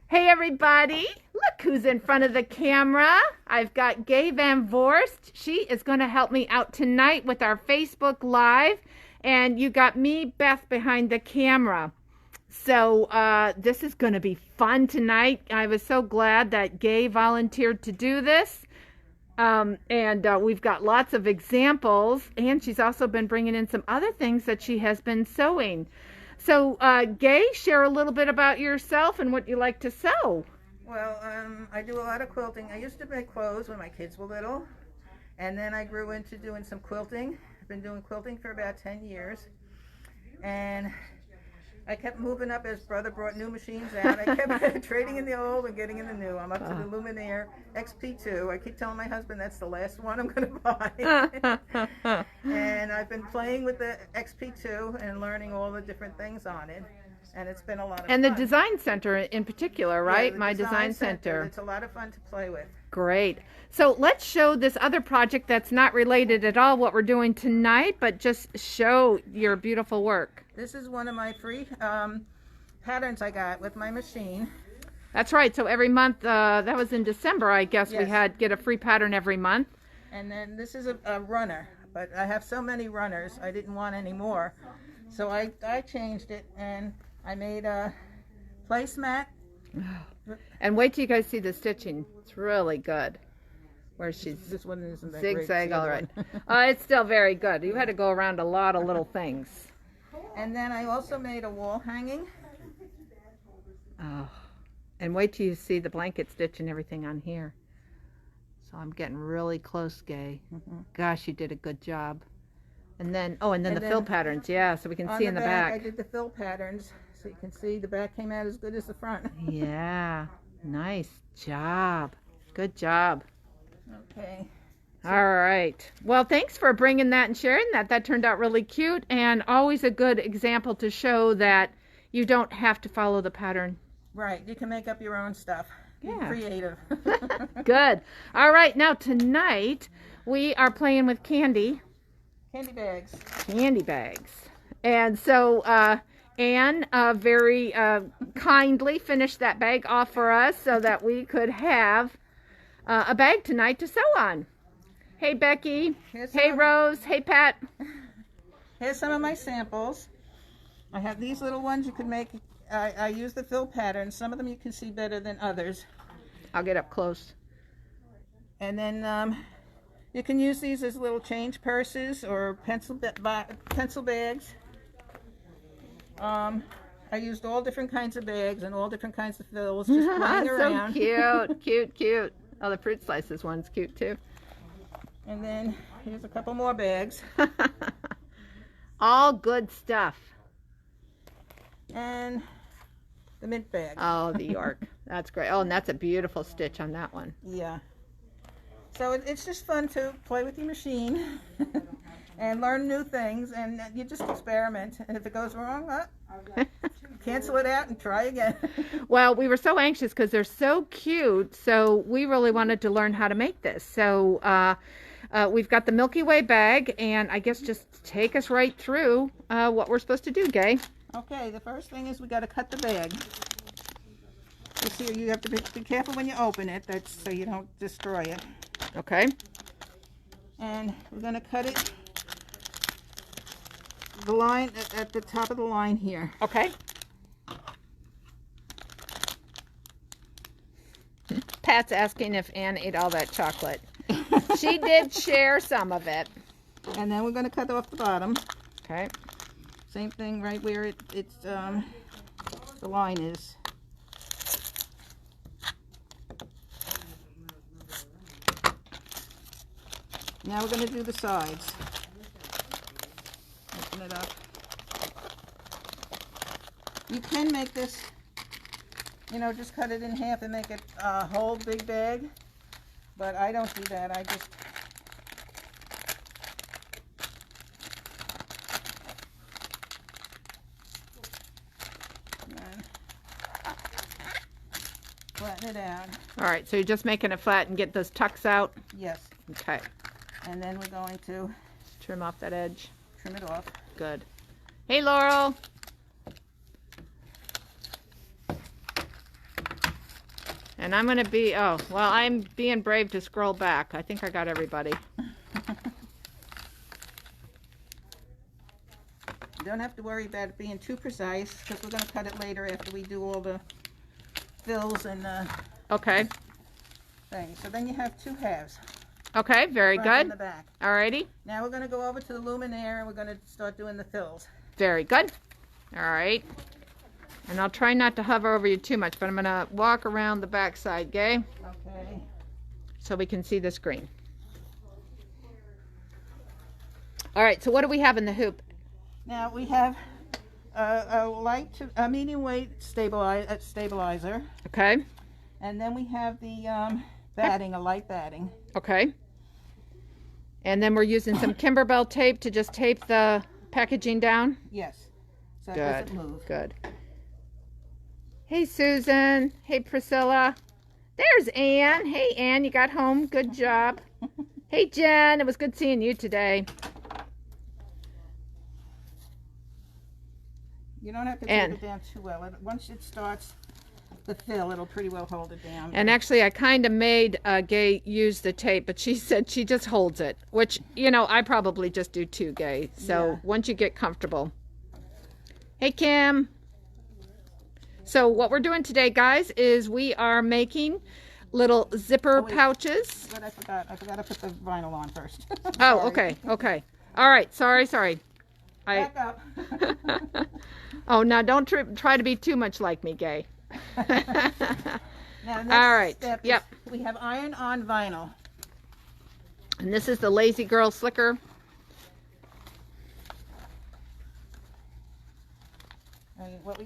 Hey everybody, look who's in front of the camera. I've got Gay Van Vorst. She is going to help me out tonight with our Facebook Live. And you got me, Beth, behind the camera. So this is going to be fun tonight. I was so glad that Gay volunteered to do this. We've got lots of examples. And she's also been bringing in some other things that she has been sewing. So, Gay, share a little bit about yourself and what you like to sew. Well, I do a lot of quilting. I used to make clothes when my kids were little, and then I grew into doing some quilting. I've been doing quilting for about 10 years, and I kept moving up as brother brought new machines out. I kept trading in the old and getting in the new. I'm up to the Luminaire XP2. I keep telling my husband that's the last one I'm going to buy. And I've been playing with the XP2 and learning all the different things on it. And it's been a lot of fun. And the Design Center in particular, right? Yeah, My Design Center. It's a lot of fun to play with. Great. So let's show this other project that's not related at all what we're doing tonight, but just show your beautiful work. This is one of my free patterns I got with my machine. That's right. So every month, that was in December, I guess, Yes. we had get a free pattern every month. And then this is a runner, but I have so many runners, I didn't want any more. So I changed it and I made a placemat. And wait till you guys see the stitching. It's really good. Where she's This one isn't that zigzag, great. all right. It's still very good. You had to go around a lot of little things. And then I also made a wall hanging. Oh, and wait till you see the blanket stitch and everything on here. So I'm getting really close, Gay. Gosh, you did a good job. And then, and then the fill patterns, yeah, so we can see in the back. I did the fill patterns, so you can see the back came out as good as the front. Yeah, nice job. Good job. Okay. All right. Well, thanks for bringing that and sharing that. That turned out really cute and always a good example to show that you don't have to follow the pattern. Right, you can make up your own stuff. Be Yeah. creative. Good. All right. Now tonight we are playing with candy. Candy bags. Candy bags. And so Anne very kindly finished that bag off for us so that we could have a bag tonight to sew on. Hey, Becky. Hey, Rose. Hey, Pat. Here's some of my samples. I have these little ones you can make. I use the fill patterns. Some of them you can see better than others. I'll get up close. And then you can use these as little change purses or pencil bags. I used all different kinds of bags and all different kinds of fills, just playing around. So cute, cute. Oh, the fruit slices one's cute too. And then here's a couple more bags. All good stuff. And the mint bag. Oh, the York. That's great. Oh, and that's a beautiful stitch on that one. Yeah. So it's just fun to play with your machine and learn new things, and you just experiment. And if it goes wrong, cancel it out and try again. Well, we were so anxious because they're so cute, so we really wanted to learn how to make this. So we've got the Milky Way bag, and I guess just take us right through what we're supposed to do, Gay. Okay, the first thing is we got to cut the bag. You see, you have to be careful when you open it, that's so you don't destroy it. Okay. And we're going to cut it the line at the top of the line here. Okay. Pat's asking if Anne ate all that chocolate. She did share some of it. And then we're going to cut off the bottom. Okay. Same thing right where it's the line is. Now we're going to do the sides. Open it up. You can make this, just cut it in half and make it a whole big bag, but I don't do that. I just flatten it out. All right, so you're just making it flat and get those tucks out? Yes. Okay. And then we're going to Trim off that edge. trim it off. Good. Hey, Laurel. And I'm going to be, oh, well, I'm being brave to scroll back. I think I got everybody. You don't have to worry about it being too precise because we're going to cut it later after we do all the fills and Okay. things. So then you have 2 halves. Okay, very Front good. and the back. Alrighty. Now we're going to go over to the luminaire and we're going to start doing the fills. Very good. All right. And I'll try not to hover over you too much, but I'm going to walk around the back side, Gay, Okay. so we can see the screen. All right, so what do we have in the hoop? Now we have a medium weight stabilizer, Okay. and then we have the batting, a light batting. Okay. And then we're using some Kimberbell tape to just tape the packaging down. Yes. So it Good. doesn't move. Good. Hey, Susan. Hey, Priscilla. There's Ann. Hey, Ann, you got home. Good job. Hey, Jen. It was good seeing you today. You don't have to tape it down too well. Once it starts the fill, it'll pretty well hold it down. And actually, I kind of made Gay use the tape, but she said she just holds it, which, you know, I probably just do too, Gay. So Yeah. once you get comfortable. Hey, Kim. So what we're doing today, guys, is we are making little zipper pouches. But I forgot to put the vinyl on first. Oh, okay, okay. All right, sorry. Back up. Oh, now don't try to be too much like me, Gay. Now, next All right, step yep. is we have iron on vinyl. And this is the Lazy Girl Slicker.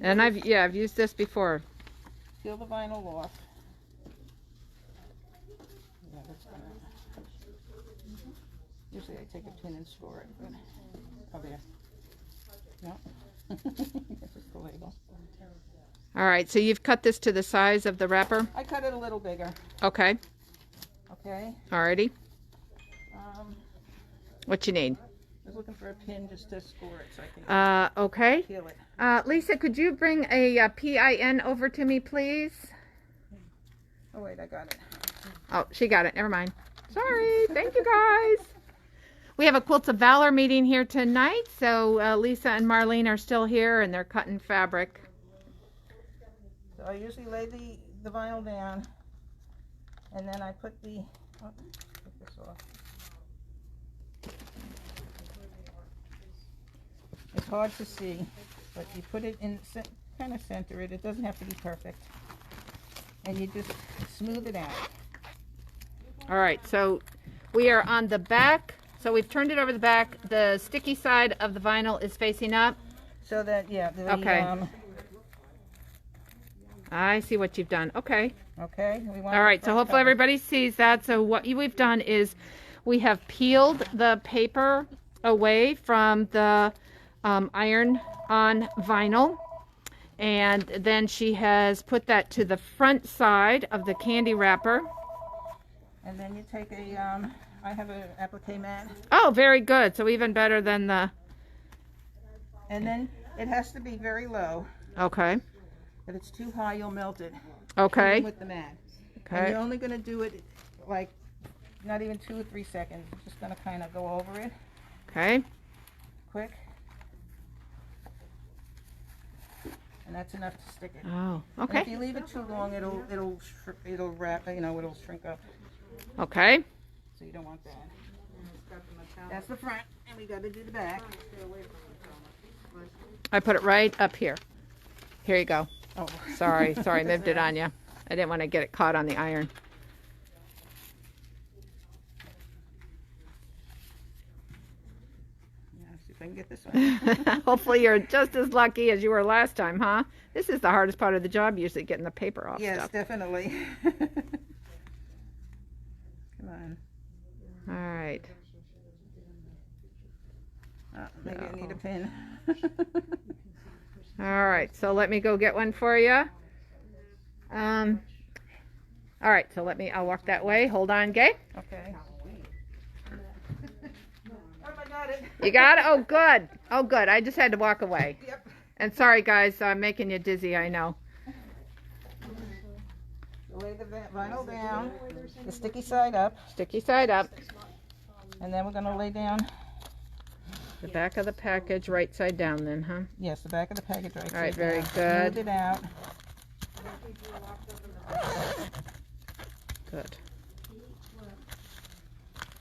And I've used this before. Peel the vinyl off. Yeah, that's gonna. Usually I take a pin and score it, but oh there. No. This is the label. All right, so you've cut this to the size of the wrapper? I cut it a little bigger. Okay. Okay. Alrighty. What you need? I was looking for a pin just to score it so I can okay. peel it. Lisa, could you bring a PIN over to me, please? Oh wait, I got it. Oh, she got it. Never mind. Sorry. Thank you, guys. We have a Quilts of Valor meeting here tonight, so Lisa and Marlene are still here, and they're cutting fabric. So I usually lay the vinyl down, and then I put the. Oh, take this off. It's hard to see, but you put it in, kind of center it. It doesn't have to be perfect, and you just smooth it out. All right, so we are on the back. So we've turned it over the back. The sticky side of the vinyl is facing up. So that, yeah. Okay. I see what you've done. Okay. Okay. All right, so hopefully everybody sees that. So what we've done is we have peeled the paper away from the iron on vinyl. And then she has put that to the front side of the candy wrapper. And then you take a, I have an applique mat. Oh, very good. So even better than the... And then it has to be very low. Okay. If it's too high, you'll melt it. Okay. With the mat. Okay. And you're only going to do it like not even 2 or 3 seconds. You're just going to kind of go over it. Okay. Quick. And that's enough to stick it. Oh, And okay. if you leave it too long, it'll wrap. You know, it'll shrink up. Okay. So you don't want that. That's the front, and we got to do the back. I put it right up here. Here you go. Oh, Sorry, I moved it on you. I didn't want to get it caught on the iron. Yeah, see if I can get this one. Hopefully you're just as lucky as you were last time, huh? This is the hardest part of the job, usually getting the paper off Yes, stuff. definitely. Come on. All right. Maybe I need a pin. All right, so let me go get one for you. All right, so I'll walk that way. Hold on, Gay. Okay. Oh, I got it. You got it? Oh, good. Oh, good. I just had to walk away. Yep. And sorry, guys, I'm making you dizzy, I know. Lay the vinyl down, the sticky side up, Sticky side up. and then we're going to lay down, The back of the package right side down then, huh? yes, the back of the package right All right, side very down. good. Smooth it out. Good.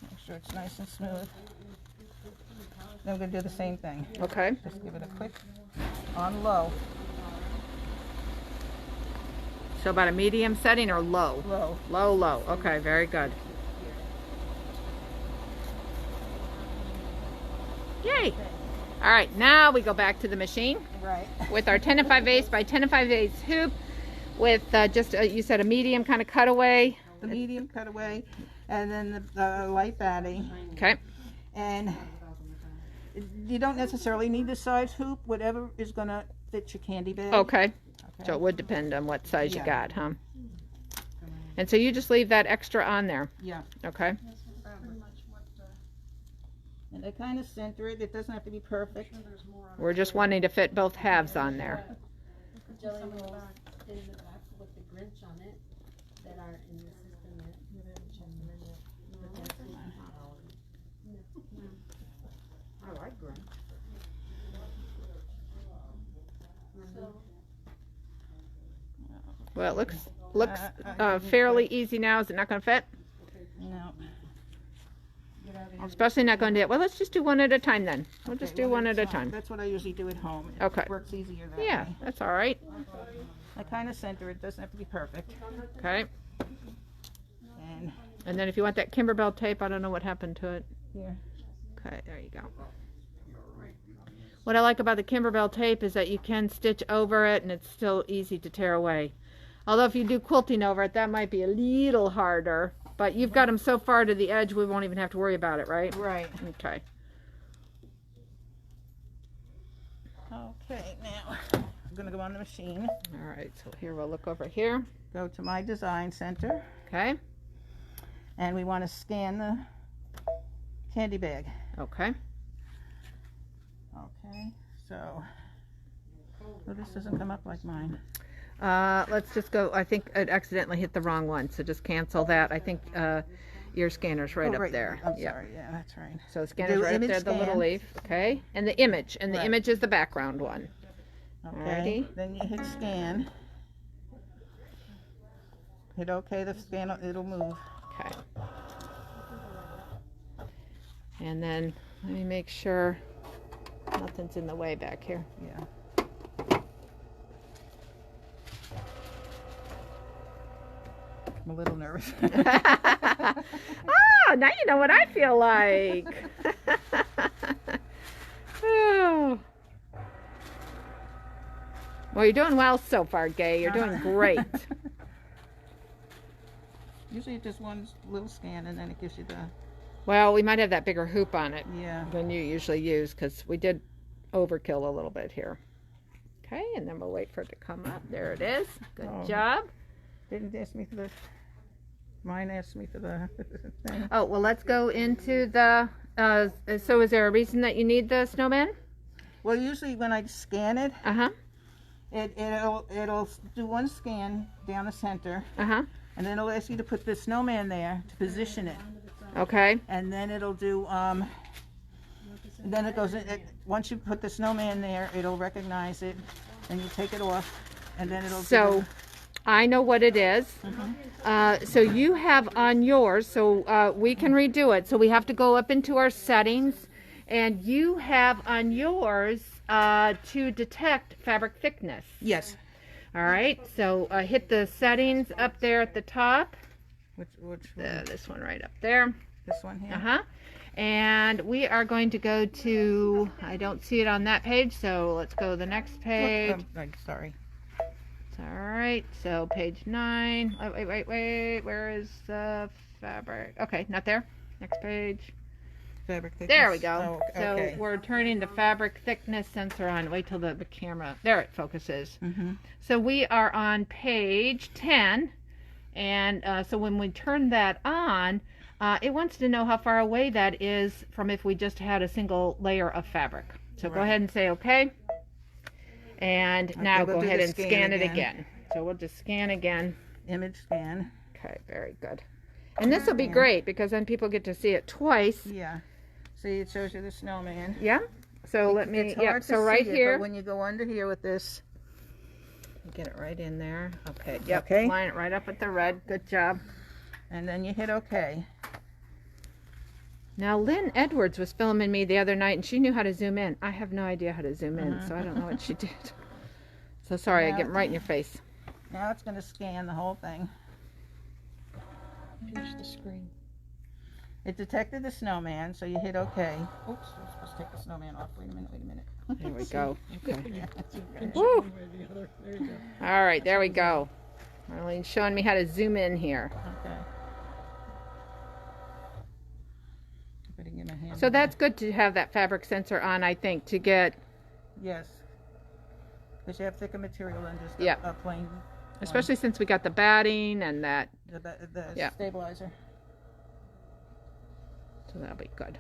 Make sure it's nice and smooth. Then we're going to do the same thing. Okay. Just give it a quick on low. So about a medium setting or low? Low. Low, low. Okay, very good. Yay! All right, now we go back to the machine Right. with our 10 and 5/8 by 10 and 5/8 hoop with just, you said a medium kind of cutaway. The medium cutaway, and then the light batting. Okay. And you don't necessarily need the size hoop, whatever is going to fit your candy bag. Okay. So it would depend on what size you Yeah. got, huh? And so you just leave that extra on there. Yeah. Okay. And I kind of center it. It doesn't have to be perfect. We're just wanting to fit both halves on there. Jelly rolls in the back with the Grinch on it that aren't in the system yet. You haven't checked them in yet. But that's in the I like Grinch. Well, it looks fairly easy now. Is it not going to fit? No. Especially not going to. Well, let's just do one at a time then. We'll just do one at a time. That's what I usually do at home. It Okay. works easier that Yeah, way. that's all right. I kind of center it. Doesn't have to be perfect. Okay. And And then if you want that Kimberbell tape, I don't know what happened to it. here. Okay, there you go. What I like about the Kimberbell tape is that you can stitch over it and it's still easy to tear away. Although if you do quilting over it, that might be a little harder. But you've got them so far to the edge, we won't even have to worry about it, right? Right. Okay. Okay, now I'm going to go on the machine. All right, so here we'll look over here. Go to my design center. Okay. And we want to scan the candy bag. Okay. Okay, so oh, this doesn't come up like mine. Let's just go. I think it accidentally hit the wrong one, so just cancel that. I think your scanner's right up there. I'm Yeah. sorry. Yeah, that's right. So scanner's Do right up image there, the little scan. leaf. Okay. And the image. And the Right. image is the background one. Okay. Alrighty. Then you hit scan. Hit OK. The scan it'll move. Okay. And then let me make sure nothing's in the way back here. Yeah. I'm a little nervous. Oh, now you know what I feel like. Oh. Well, you're doing well so far, Gay. You're doing great. Usually just one little scan and then it gives you the, Well, we might have that bigger hoop on it yeah. than you usually use because we did overkill a little bit here. Okay, and then we'll wait for it to come up. There it is. Good Oh. job. Didn't ask me for the, mine asked me for the thing. Oh, well, let's go into the, so is there a reason that you need the snowman? Well, usually when I scan it, Uh-huh, it'll do one scan down the center, uh-huh. and then it'll ask you to put the snowman there to position it. Okay, And then it'll do, then it goes, once you put the snowman there, it'll recognize it, and you take it off, and then it'll so I know what it is. So you have on yours, so we can redo it. So we have to go up into our settings, and you have on yours to detect fabric thickness. Yes. All right, so hit the settings up there at the top. Which one? This one right up there. This one here? Uh-huh. And we are going to go to, I don't see it on that page, so let's go to the next page. Sorry. All right, so page 9. Wait. Where is the fabric? Okay, not there. Next page. Fabric thickness. There we go. Oh, okay. So we're turning the fabric thickness sensor on. Wait till the camera. There it focuses. Mm-hmm. So we are on page 10. And so when we turn that on, it wants to know how far away that is from if we just had a single layer of fabric. So go Right. ahead and say okay. And now we'll go do ahead the and scan scan it again. again. So we'll just scan again. image scan. Okay, very good. And this will be great because then people get to see it twice. Yeah. See, it shows you the snowman. Yeah. So let me, It's hard to so right see it, here. but when you go under here with this. Get it right in there. Okay, yep, Okay. line it right up with the red. Good job. And then you hit OK. Now, Lynn Edwards was filming me the other night, and she knew how to zoom in. I have no idea how to zoom in, so I don't know what she did. So sorry, I get right in your face. Now it's going to scan the whole thing. Finish the screen. It detected the snowman, so you hit OK. Oops, we're supposed to take the snowman off. Wait a minute. There we go. Okay. Yeah. Woo. All right, there we go. Marlene's showing me how to zoom in here. Okay. Putting in my hand. So that's good to have that fabric sensor on, I think, to get, Yes. Because you have thicker material than just Yeah. a plain. especially since we got the batting and that, The Yeah. stabilizer. so that'll be good.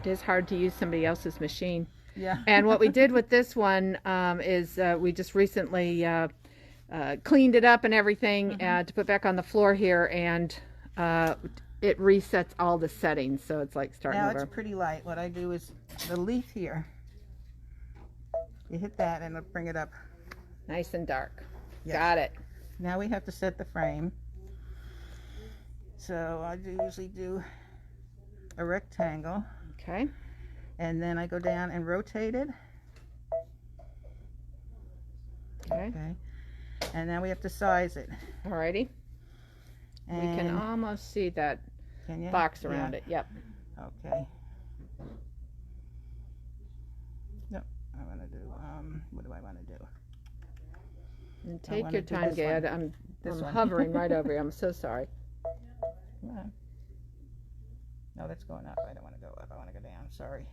It is hard to use somebody else's machine. Yeah. And what we did with this one is we just recently cleaned it up and everything to put back on the floor here, and it resets all the settings, so it's like starting Now over. it's pretty light. What I do is the leaf here. You hit that and it'll bring it up. Nice and dark. Yes. Got it. Now we have to set the frame. So I usually do a rectangle, Okay. and then I go down and rotate it. Okay. Okay. And now we have to size it. Alrighty. And We can almost see that can you? box around Yeah. it. Yep. Okay. No, I want to do, what do I want to do? And take wanna your do time, this Gad. one. This I'm one. hovering right over you. I'm so sorry. Come on. No, that's going up. I don't want to go up. I want to go down. Sorry.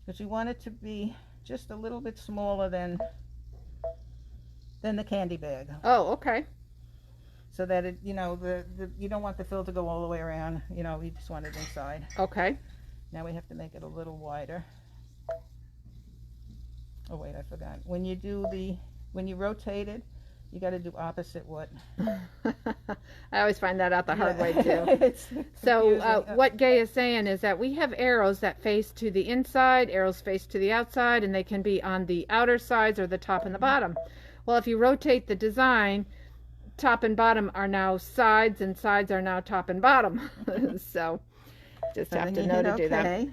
Because you want it to be just a little bit smaller than the candy bag, Oh, okay. so that it, you know, you don't want the fill to go all the way around. You know, you just want it inside. Okay. Now we have to make it a little wider. Oh wait, I forgot. When you rotate it, you got to do opposite what. I always find that out the hard way too. It's So confusing. what Gay is saying is that we have arrows that face to the inside, arrows face to the outside, and they can be on the outer sides or the top and the bottom. Well, if you rotate the design, top and bottom are now sides, and sides are now top and bottom. So just So have then to you know hit to do that. okay.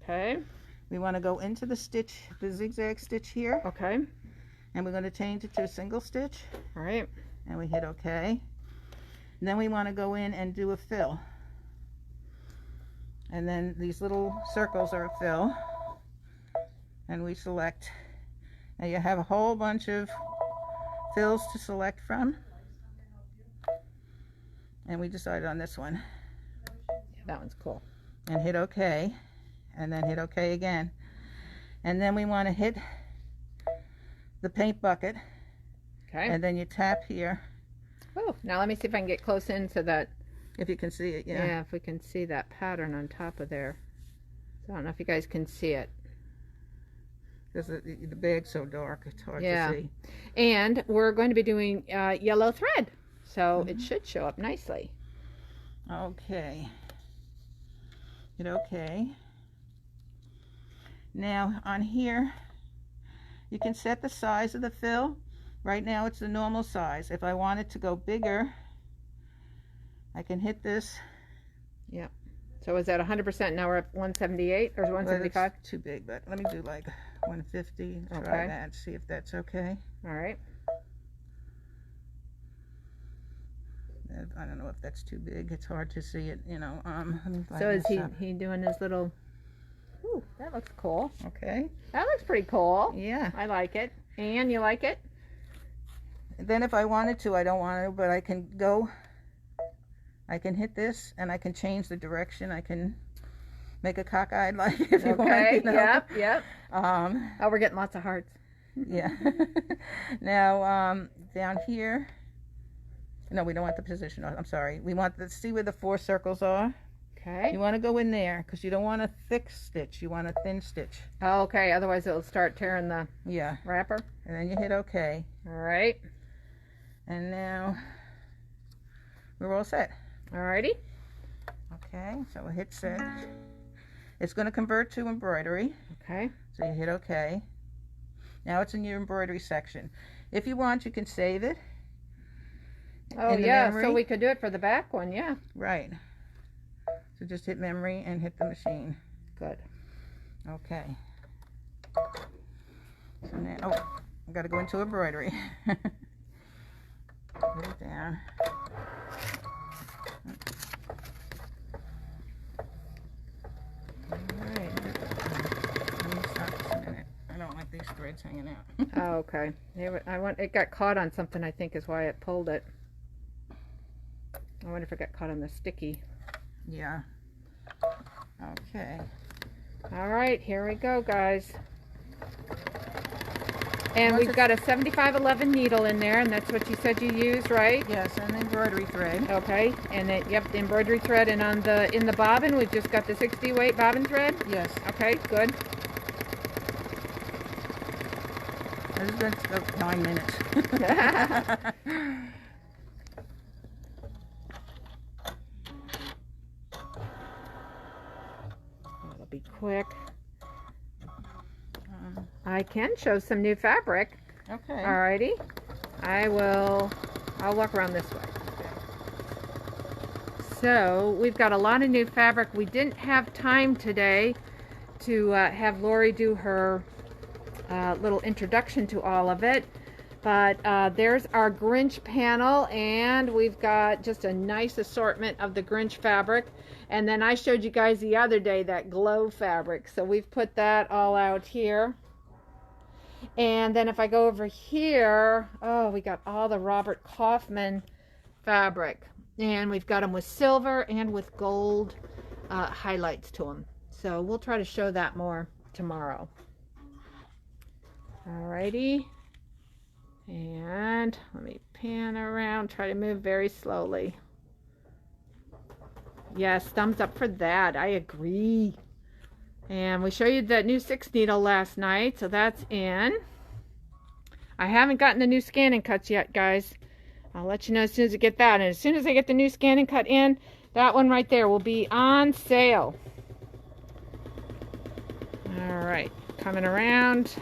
Okay. We want to go into the stitch, the zigzag stitch here, Okay. and we're going to change it to a single stitch, All right. and we hit okay. And then we want to go in and do a fill. And then these little circles are a fill, and we select. Now you have a whole bunch of fills to select from, and we decided on this one, Yeah, that one's cool. and hit okay, and then hit okay again. And then we want to hit the paint bucket, Okay. and then you tap here, Oh, now let me see if I can get close in so that, if you can see it. yeah, if we can see that pattern on top of there. So I don't know if you guys can see it. Because the bag's so dark, it's hard Yeah. to see. And we're going to be doing yellow thread, so it should show up nicely. Okay. Hit okay. Now on here, you can set the size of the fill. Right now it's the normal size. If I want it to go bigger, I can hit this. So is that 100%? Now we're at 178 or Well, 175? it's too big, but let me do like 150. Try Okay. that, see if that's okay. All right. I don't know if that's too big. It's hard to see it, you know. Let me So lighten is this up. he doing his little, ooh, that looks cool. Okay. That looks pretty cool. Yeah. I like it. And you like it? Then if I wanted to, I don't want to, but I can go, I can hit this and I can change the direction. I can make a cockeyed light if you want. Okay, You know? yep. Oh, we're getting lots of hearts. Yeah. Now, down here, no, we don't want the position. I'm sorry. We want to see where the 4 circles are. Okay. You want to go in there because you don't want a thick stitch. You want a thin stitch. Okay, otherwise it'll start tearing the wrapper. And then you hit OK. All right. And now we're all set. Alrighty. Okay, so we'll hit set. It's going to convert to embroidery. Okay. So you hit OK. Now it's in your embroidery section. If you want, you can save it. Oh yeah, so we could do it for the back one, yeah. Right. So just hit memory and hit the machine. Good. Okay. So now, I've got to go into embroidery. Put it down. Alright. Let me stop this a minute. I don't like these threads hanging out. Oh, okay. It got caught on something, I think, is why it pulled it. I wonder if it got caught on the sticky. Yeah. Okay. All right, here we go, guys. And we've got a 7511 needle in there, and that's what you said you use, right? Yes, and the embroidery thread. Okay, and then the embroidery thread, and in the bobbin, we've just got the 60 weight bobbin thread. Yes. Okay, good. This has been about 9 minutes. That'll be quick. I can show some new fabric. Okay. Alrighty. I'll walk around this way. Okay. So we've got a lot of new fabric. We didn't have time today to have Lori do her little introduction to all of it. But there's our Grinch panel, and we've got just a nice assortment of the Grinch fabric. And then I showed you guys the other day that glow fabric. So we've put that all out here. And then if I go over here, oh, we got all the Robert Kaufman fabric. And we've got them with silver and with gold highlights to them. So we'll try to show that more tomorrow. Alrighty. And let me pan around, try to move very slowly. Yes, thumbs up for that. I agree. And we showed you that new 6 needle last night, so that's in. I haven't gotten the new scan and cuts yet, guys. I'll let you know as soon as I get that. And as soon as I get the new scan and cut in, that one right there will be on sale. All right, coming around.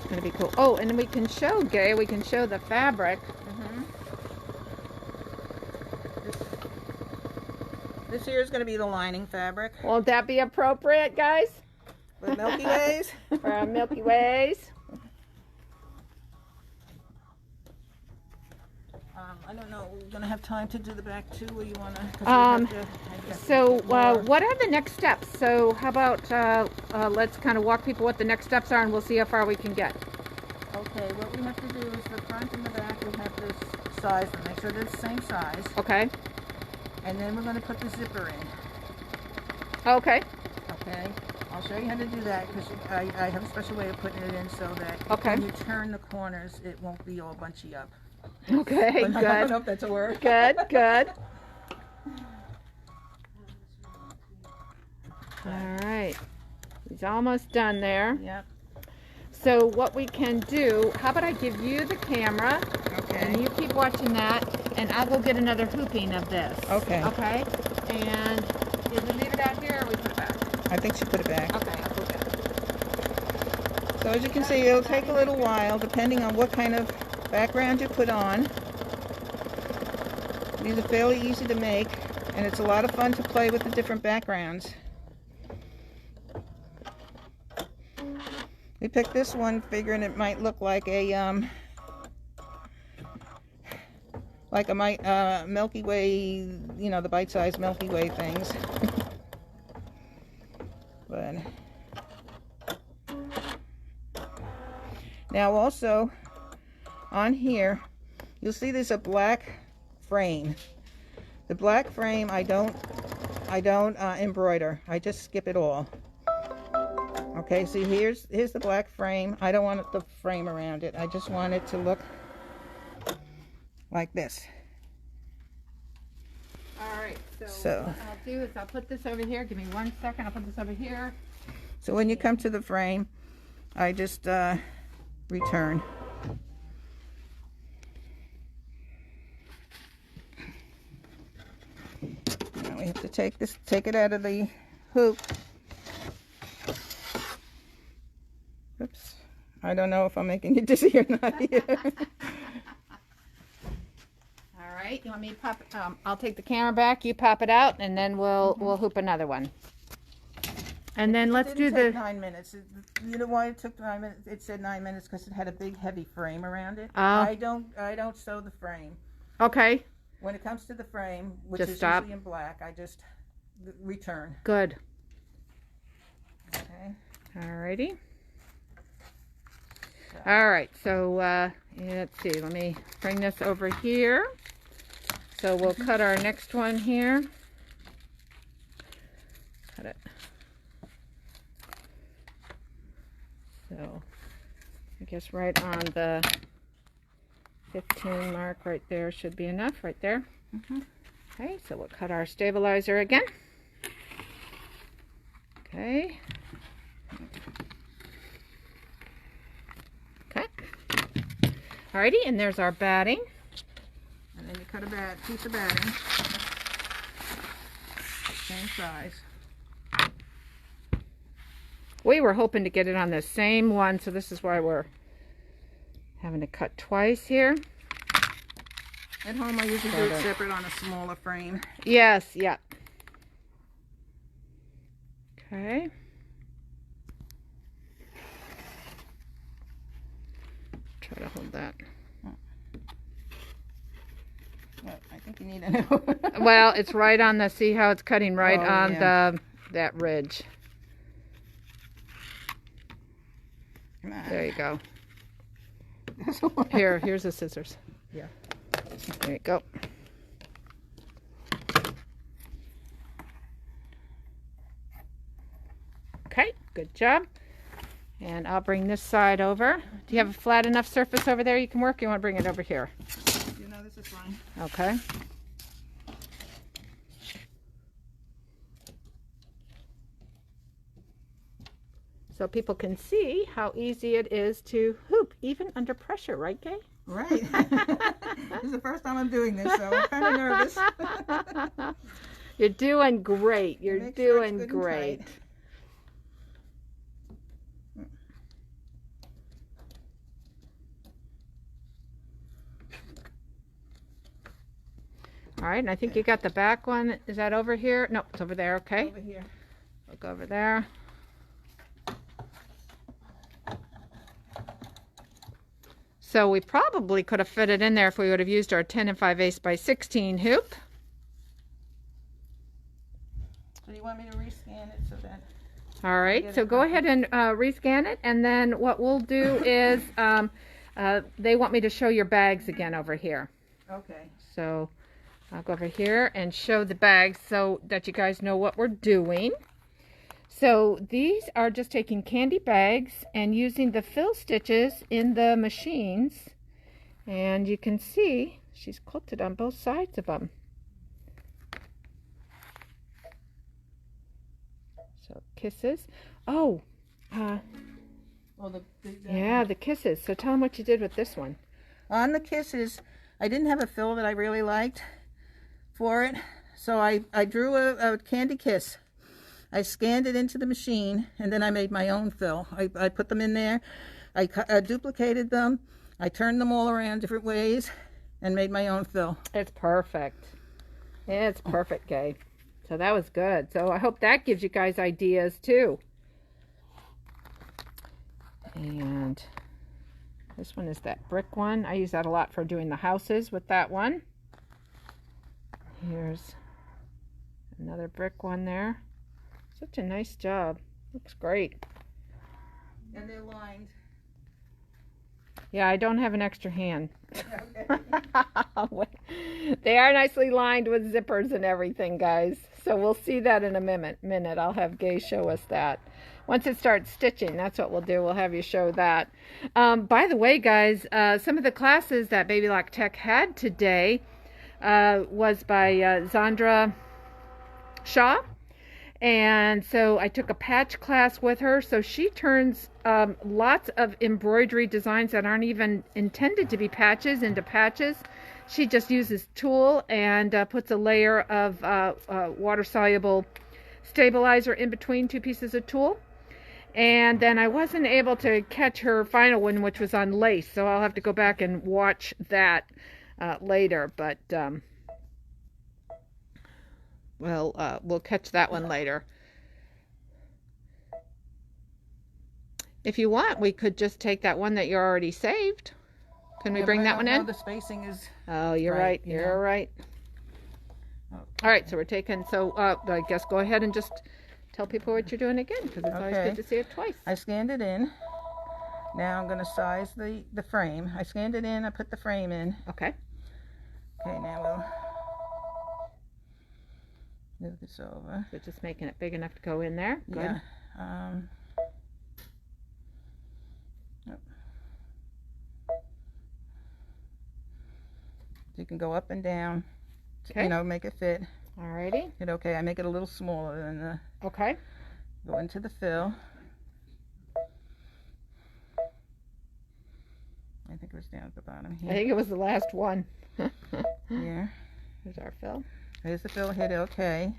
Gonna be cool. Oh, and we can show, Gay, we can show the fabric. This here is going to be the lining fabric. Won't that be appropriate, guys? The Milky Ways. For our Milky Ways. I don't know. We're going to have time to do the back too, or you want to? So what are the next steps? So how about let's kind of walk people what the next steps are, and we'll see how far we can get. Okay, what we have to do is the front and the back, we have this size, and make sure they're the same size. Okay. And then we're going to put the zipper in. Okay. Okay. I'll show you how to do that because I have a special way of putting it in so that when you turn the corners, it won't be all bunchy up. Okay, But good. I don't know if that's a word. Good, good. All right. He's almost done there. Yep. So what we can do, how about I give you the camera, and you keep watching that, and I'll go get another hooping of this. Okay. Okay? And did we leave it out here, or we put it back? I think she put it back. Okay, I'll put it back. So as you can see, it'll take a little while depending on what kind of background you put on. These are fairly easy to make, and it's a lot of fun to play with the different backgrounds. We picked this one figuring it might look like a Milky Way, you know, the bite-sized Milky Way things. But now also on here you'll see there's a black frame. The black frame I don't embroider. I just skip it all. Okay, see, here's the black frame. I don't want the frame around it. I just want it to look like this. All right, So what I'll do is I'll put this over here. Give me 1 second. I'll put this over here. so when you come to the frame, I just return. Now we have to take it out of the hoop. Oops. I don't know if I'm making you dizzy or not here. All right, you want me to pop? I'll take the camera back. You pop it out, and then we'll hoop another one. And then let's do the 9 minutes. You know why it took 9 minutes? It said 9 minutes because it had a big, heavy frame around it. Oh. I don't sew the frame. Okay. When it comes to the frame, which Just is stop. usually in black, I just return. Good. Okay. Alrighty. All right, so let's see. Let me bring this over here. So we'll cut our next one here. Cut it. So I guess right on the 15 mark right there should be enough right there. Okay, so we'll cut our stabilizer again. Okay. Okay. Alrighty, and there's our batting. And then you cut a piece of batting. Same size. We were hoping to get it on the same one, so this is why we're having to cut twice here. At home I usually do it separate on a smaller frame. Yes, yeah. Okay. Try to hold that. Well, I think you need it. Well, it's right on the, see how it's cutting right Oh, on yeah. that ridge. Come on. There you go. Here's the scissors. Yeah. There you go. Okay, good job. And I'll bring this side over. Do you have a flat enough surface over there you can work? You want to bring it over here? You know, this is fine. Okay. So people can see how easy it is to hoop, even under pressure, right, Kay? Right. This is the first time I'm doing this, so I'm kind of nervous. You're doing great. You're Make sure it's doing good and great. tight. All right, and I think you got the back one. Is that over here? No, it's over there, okay? Over here. Look over there. So we probably could have fit it in there if we would have used our 10 5/8 by 16 hoop. So you want me to rescan it so that... All right, so go ahead and rescan it, and then what we'll do is they want me to show your bags again over here. Okay. So I'll go over here and show the bags so that you guys know what we're doing. So these are just taking candy bags and using the fill stitches in the machines. And you can see she's quilted on both sides of them. So kisses. Oh, yeah, the kisses. So tell them what you did with this one. On the kisses, I didn't have a fill that I really liked for it, so I drew a candy kiss. I scanned it into the machine, and then I made my own fill. I put them in there. I duplicated them. I turned them all around different ways and made my own fill. It's perfect. It's perfect, Kay. So that was good. So I hope that gives you guys ideas too. And this one is that brick one. I use that a lot for doing the houses with that one. Here's another brick one there. Such a nice job. Looks great. And they're lined. Yeah, I don't have an extra hand. Okay. They are nicely lined with zippers and everything, guys. So we'll see that in a minute. I'll have Gay show us that. Once it starts stitching, that's what we'll do. We'll have you show that. By the way, guys, some of the classes that Baby Lock Tech had today was by Zandra Shaw. And so I took a patch class with her. So she turns lots of embroidery designs that aren't even intended to be patches into patches. She just uses tulle and puts a layer of water-soluble stabilizer in between two pieces of tulle. And then I wasn't able to catch her final one, which was on lace. So I'll have to go back and watch that later. But we'll catch that one later. If you want, we could just take that one that you're already saved. Can we bring that one in? The spacing is... Oh, you're right. You're right. Okay. All right, so we're taking... So I guess go ahead and just tell people what you're doing again, because it's always good to see it twice. I scanned it in. Now I'm going to size the frame. I scanned it in. I put the frame in. Okay. Okay, now we'll move this over. So just making it big enough to go in there. Good. Yeah. You can go up and down, Okay. you know, make it fit. Alrighty. Okay, I make it a little smaller than the... Okay. Go into the fill. I think it was down at the bottom here. I think it was the last one. Here. Here's our fill. Here's the fill. Hit OK.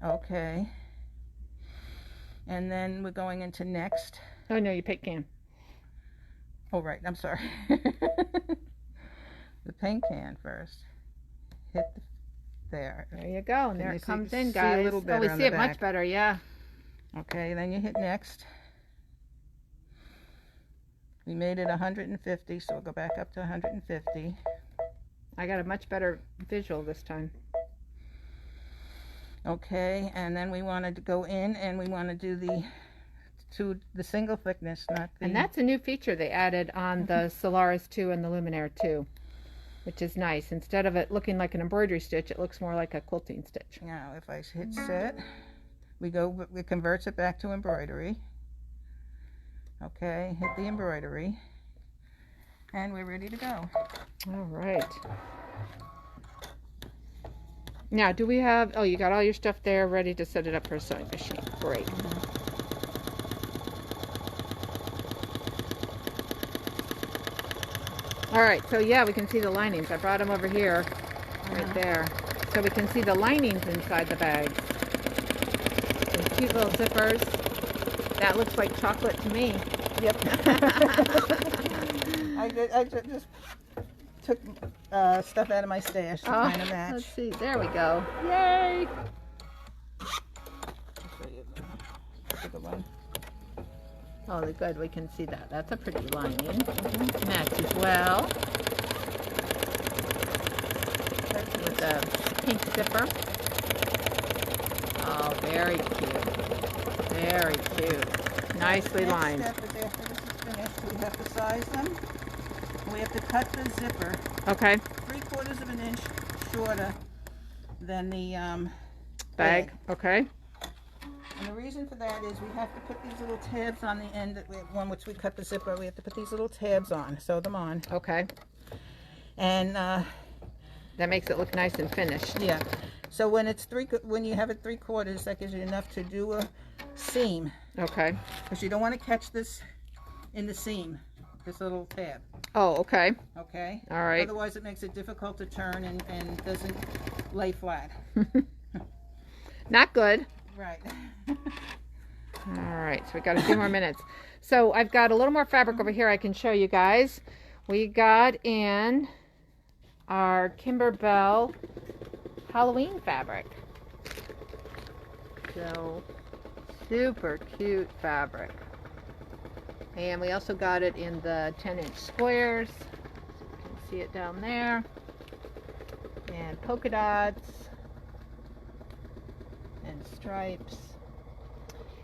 OK. And then we're going into next. Oh, no, you pick can. Oh, right. I'm sorry. The paint can first. Hit there. There you go. And Can there you it comes in, see guys. a little better we on see the it much back. better, yeah. Okay, then you hit next. We made it 150, so we'll go back up to 150. I got a much better visual this time. Okay, and then we wanted to go in and we want to do the single thickness, not the... And that's a new feature they added on the Solaris 2 and the Luminaire 2, which is nice. Instead of it looking like an embroidery stitch, it looks more like a quilting stitch. Now, if I hit set, it converts it back to embroidery. Okay, hit the embroidery, and we're ready to go. All right. Now, do we have... Oh, you got all your stuff there ready to set it up for a sewing machine. Great. All right, so yeah, we can see the linings. I brought them over here, right there. So we can see the linings inside the bags. Some cute little zippers. That looks like chocolate to me. Yep. I just took stuff out of my stash to kind of match. Let's see. There we go. Yay! Oh, good. We can see that. That's a pretty lining. Matches well with the pink zipper. Oh, very cute. Very cute. Nicely lined. Next step is after this is finished, we have to size them. We have to cut the zipper Okay. 3/4 of an inch shorter than the Bag. Okay. And the reason for that is we have to put these little tabs on the end, one which we cut the zipper, we have to put these little tabs on, sew them on. Okay. And That makes it look nice and finished. yeah, so when you have it 3/4, that gives you enough to do a seam, Okay. because you don't want to catch this in the seam, this little tab. Oh, okay. Okay? All right. Otherwise it makes it difficult to turn and doesn't lay flat. Not good. Right. All right, so we got a few more minutes. So I've got a little more fabric over here I can show you guys. We got in our Kimberbell Halloween fabric. So super cute fabric. And we also got it in the 10-inch squares. You can see it down there. And polka dots and stripes.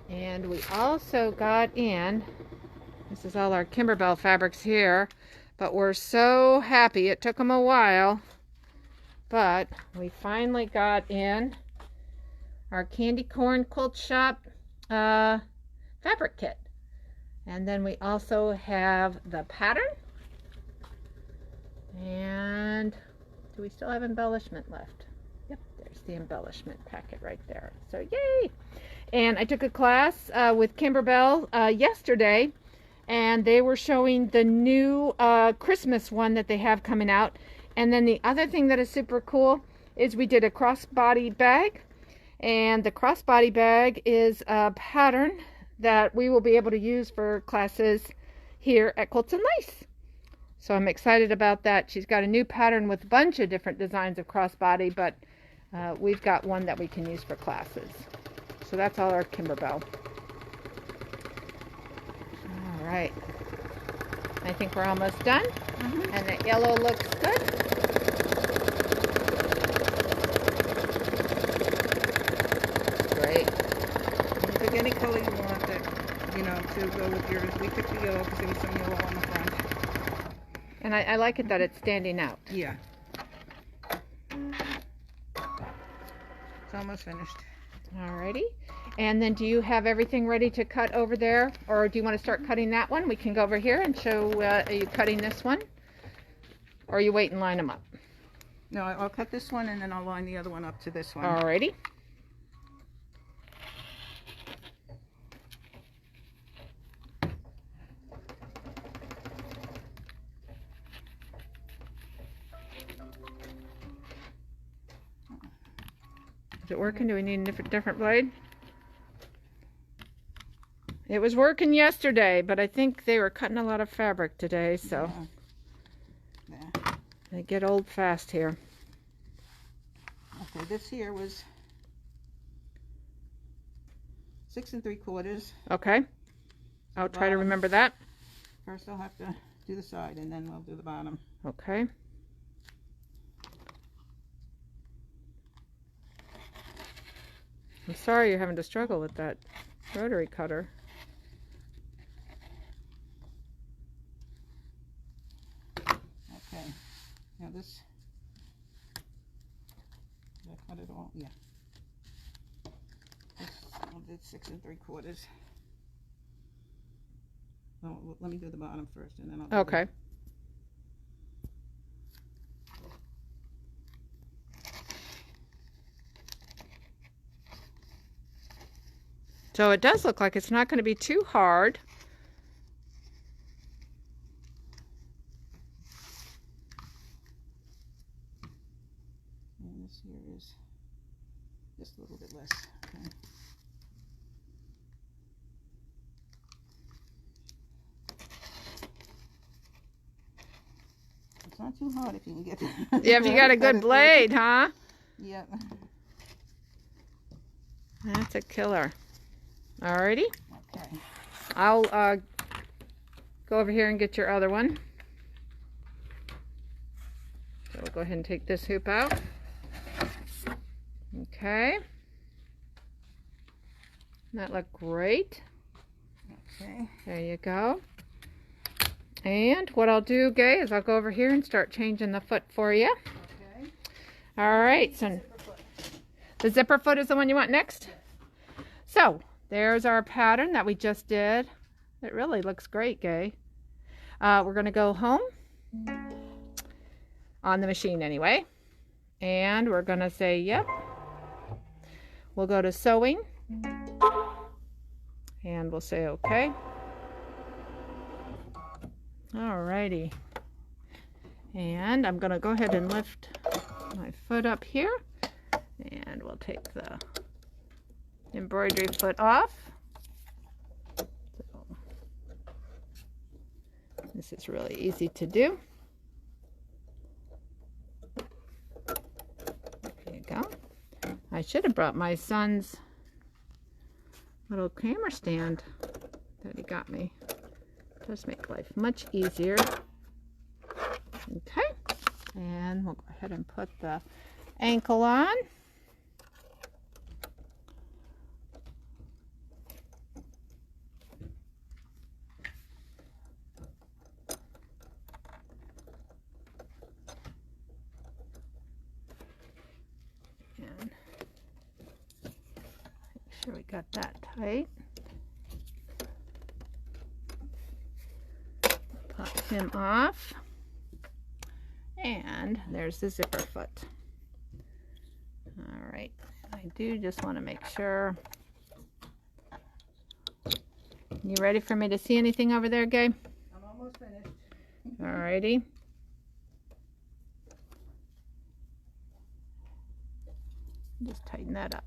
And we also got in, this is all our Kimberbell fabrics here, but we're so happy, it took them a while, but we finally got in our candy corn quilt shop fabric kit. And then we also have the pattern. And do we still have embellishment left? Yep, there's the embellishment packet right there. So yay! And I took a class with Kimberbell yesterday, and they were showing the new Christmas one that they have coming out. And then the other thing that is super cool is we did a crossbody bag, and the crossbody bag is a pattern that we will be able to use for classes here at Quilts and Lace. So I'm excited about that. She's got a new pattern with a bunch of different designs of crossbody, but we've got one that we can use for classes. So that's all our Kimberbell. All right. I think we're almost done. And the yellow looks good. Great. You pick any color you want that, you know, to go with yours. We picked the yellow because there was some yellow on the front. And I like it that it's standing out. Yeah. It's almost finished. Alrighty. And then do you have everything ready to cut over there? Or do you want to start cutting that one? We can go over here and show are you cutting this one? Or you wait and line them up? No, I'll cut this one and then I'll line the other one up to this one. Alrighty. Is it working? Do we need a different blade? It was working yesterday, but I think they were cutting a lot of fabric today, so Yeah. they get old fast here. Okay, this here was 6 3/4. Okay. I'll try to remember that. First I'll have to do the side and then we'll do the bottom. Okay. I'm sorry you're having to struggle with that rotary cutter. Okay. Now this, did I cut it all? Yeah. This, I did 6 3/4. Well, let me do the bottom first and then I'll do Okay. So it does look like it's not going to be too hard. And this here is just a little bit less. Okay. It's not too hard if you can get Yeah, if you got a good blade, huh? Yeah. That's a killer. Alrighty. Okay. I'll go over here and get your other one. So we'll go ahead and take this hoop out. Okay. That looked great. Okay. There you go. And what I'll do, Gay, is I'll go over here and start changing the foot for you. Okay. All right. So the zipper foot is the one you want next? So there's our pattern that we just did. It really looks great, Gay. We're going to go home on the machine anyway. And we're going to say, yep. We'll go to sewing. And we'll say, okay. Alrighty. And I'm going to go ahead and lift my foot up here. And we'll take the embroidery foot off. So, this is really easy to do. There you go. I should have brought my son's little camera stand that he got me. It does make life much easier. Okay. And we'll go ahead and put the ankle on. sure we got that tight. Pop him off. And there's the zipper foot. All right, I do just want to make sure. You ready for me to see anything over there, Gabe? I'm almost finished. All righty. Just tighten that up.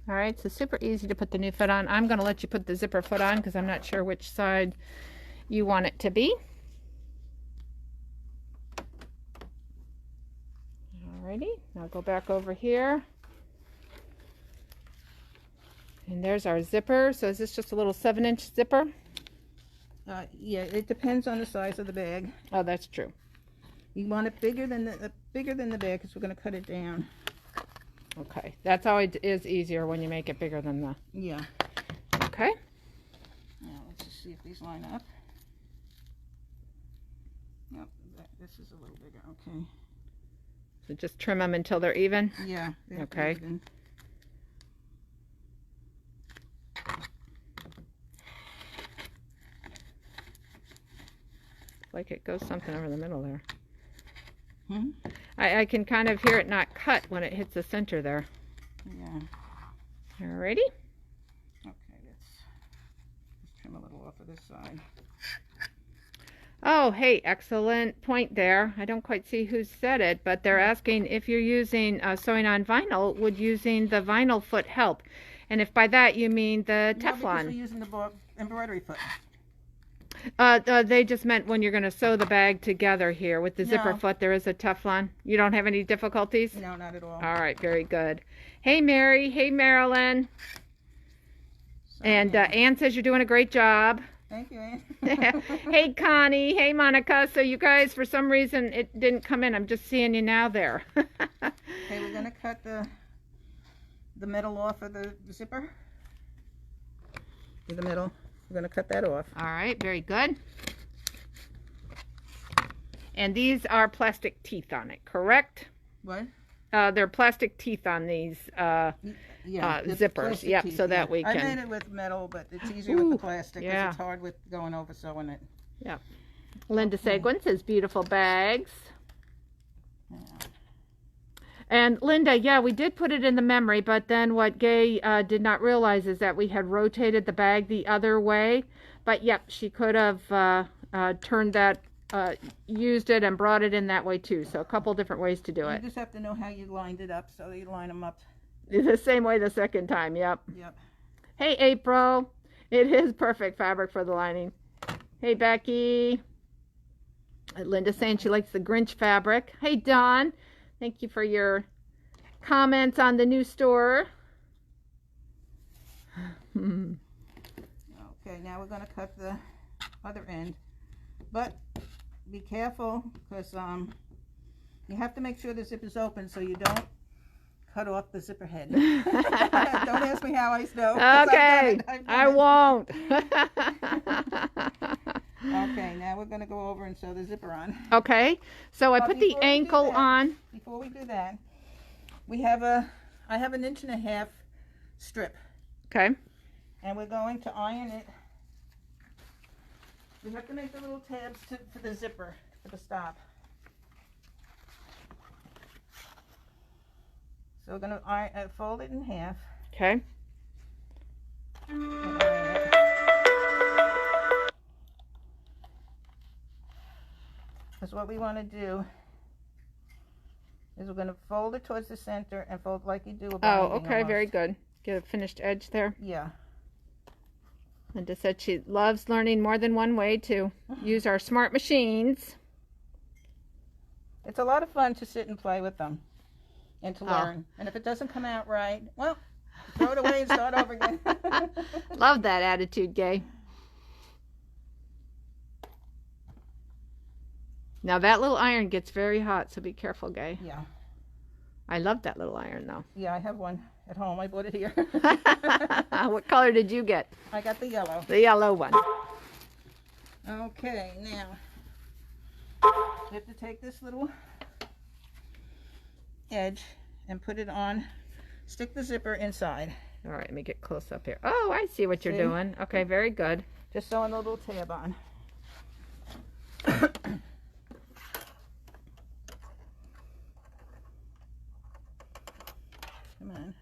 All right, so super easy to put the new foot on. I'm going to let you put the zipper foot on because I'm not sure which side you want it to be. Alrighty, now go back over here. And there's our zipper. So is this just a little 7-inch zipper? Yeah, it depends on the size of the bag. Oh, that's true. You want it bigger than the bag because we're going to cut it down. Okay, that's always is easier when you make it bigger than the... Yeah. Okay. Now let's just see if these line up. Nope, this is a little bigger. Okay. So just trim them until they're even? Yeah. Okay. Even. Like it goes something over the middle there. Hmm? I can kind of hear it not cut when it hits the center there. Yeah. Alrighty. Okay, let's trim a little off of this side. Oh, hey, excellent point there. I don't quite see who said it, but they're asking if you're using sewing on vinyl, would using the vinyl foot help? And if by that you mean the No, because we're Teflon. using the embroidery foot. They just meant when you're going to sew the bag together here with the zipper No. foot, there is a Teflon. You don't have any difficulties? No, not at all. All right, very good. Hey, Mary. Hey, Marilyn. So, And yeah. Ann says you're doing a great job. Thank you, Ann. Hey, Connie. Hey, Monica. So you guys, for some reason, it didn't come in. I'm just seeing you now there. Okay, we're going to cut the metal off of the zipper. The middle. We're going to cut that off. All right, very good. And these are plastic teeth on it, correct? What? They're plastic teeth on these Yeah, the zippers. plastic Yep, teeth, so that yeah. we I can... made it with metal, but it's easier with the Ooh, plastic because yeah. it's hard with going over sewing it. Yep. Linda Seguin says beautiful bags. Yeah. And Linda, yeah, we did put it in the memory, but then what Gay did not realize is that we had rotated the bag the other way. But yep, she could have turned that, used it and brought it in that way too. So a couple different ways to do You it. just have to know how you lined it up, so you line them up. The same way the second time, yep. Yep. Hey, April. It is perfect fabric for the lining. Hey, Becky. Linda's saying she likes the Grinch fabric. Hey, Dawn. Thank you for your comments on the new store. Okay, now we're going to cut the other end. But be careful because you have to make sure the zip is open so you don't cut off the zipper head. Don't ask me how I sew. Okay, I won't. Okay, now we're going to go over and sew the zipper on. Okay, so I But put the before we do ankle that- on. Before we do that, I have 1.5 inch strip, Okay. and we're going to iron it. We have to make the little tabs for the zipper, for the stop. So we're going to fold it in half. Okay. And iron it. Because what we want to do is we're going to fold it towards the center and fold like you do a binding. Oh, okay, almost. very good. Get a finished edge there. Yeah. Linda said she loves learning more than one way to use our smart machines. It's a lot of fun to sit and play with them and to Oh. learn. And if it doesn't come out right, well, throw it away and start over again. Love that attitude, Gay. Now that little iron gets very hot, so be careful, Gay. Yeah. I love that little iron, though. Yeah, I have one at home. I bought it here. What color did you get? I got the yellow. The yellow one. Okay, now you have to take this little edge and put it on, stick the zipper inside. All right, let me get close up here. Oh, I see what you're See? doing. Okay, very good. Just sewing a little tab on. Come on.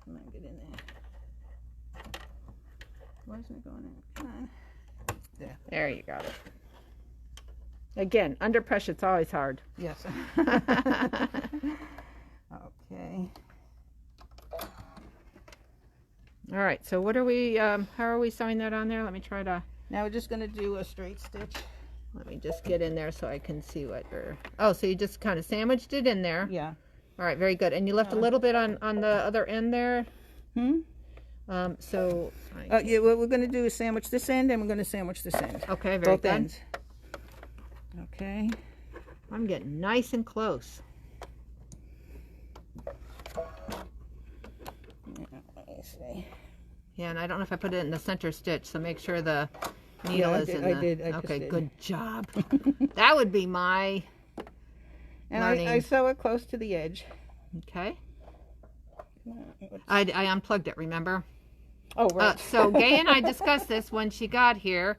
Come on, get in there. Why isn't it going in? Come on. There. There you got it. Again, under pressure, it's always hard. Yes. Okay. All right, so what are we, how are we sewing that on there? Let me try to, Now we're just going to do a straight stitch. let me just get in there so I can see what you're, oh, so you just kind of sandwiched it in there. Yeah. All right, very good. And you left a little bit on the other end there. So. Yeah, what we're going to do is sandwich this end, and we're going to sandwich this end. Okay, very Both good. ends. Okay. I'm getting nice and close. Let me see. Yeah, and I don't know if I put it in the center stitch, so make sure the needle is in the... I did. I just okay, did. good job. That would be my And learning. I sew it close to the edge. Okay. I unplugged it, remember? Oh, right. So Gay and I discussed this when she got here,